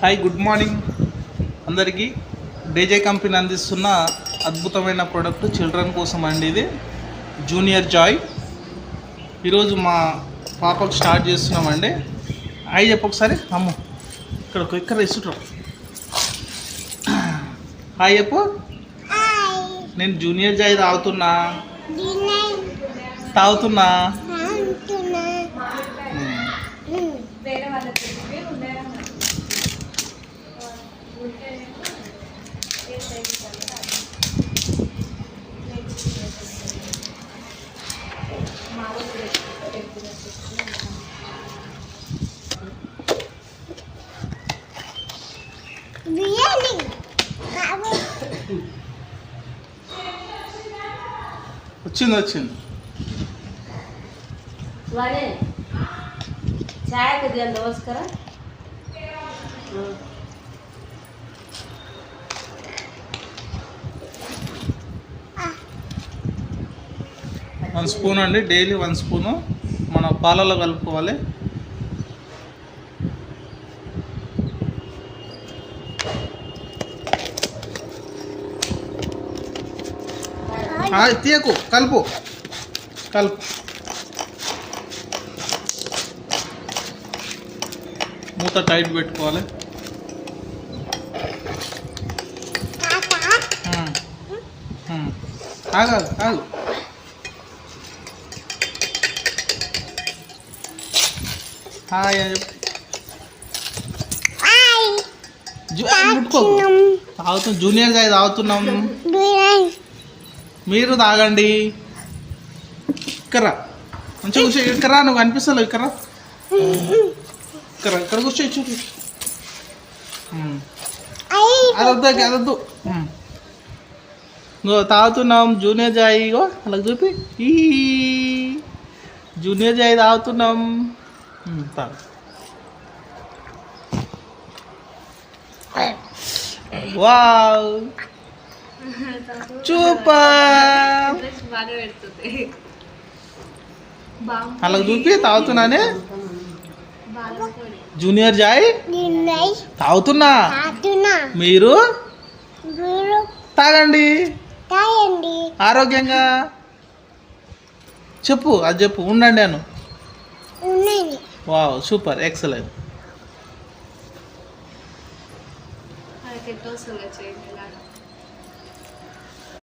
Hi, good morning అందరికీ. డేజే company అందిస్తున్న అద్భుతమైన ప్రోడక్ట్ చిల్డ్రన్ కోసం అండి. ఇది జూనియర్ జాయ్. ఈరోజు మా పాపకు స్టార్ట్ చేస్తున్నామండి. హాయ్ చెప్పు ఒకసారి. అమ్మ ఇక్కడ ఇస్తుంటాం. హాయ్ చెప్పు. నేను జూనియర్ జాయ్ తాగుతున్నా. వచ్చింది चाय को दिया नमस्कार. వన్ స్పూన్ అండి, డైలీ 1 స్పూను మన పాలలో కలుపుకోవాలి. తీయకు, కలుపు. మూత టైట్ పెట్టుకోవాలి. ఆగు. హాయ్ తాగుతున్నాం. జూనియర్ జాయ్ తాగుతున్నాం. మీరు తాగండి. ఇక్కరా మంచిగా కూర్చో. ఇక్కరా, నువ్వు కనిపిస్తావు. ఇక్కరా ఇక్కడ కూర్చో. చూడు, అదొద్దు. నువ్వు తాగుతున్నాం జూనియర్ జాయ్. అలా చూపి. ఈ జూనియర్ జాయ్ తాగుతున్నాం. తాగు. Wow, super. అలా చూపి. తాగుతున్నానే జూనియర్ జాయ్ తాగుతున్నా. మీరు తాగండి ఆరోగ్యంగా. చెప్పు, అది చెప్పు. ఉండండి అను. Wow, super, excellent.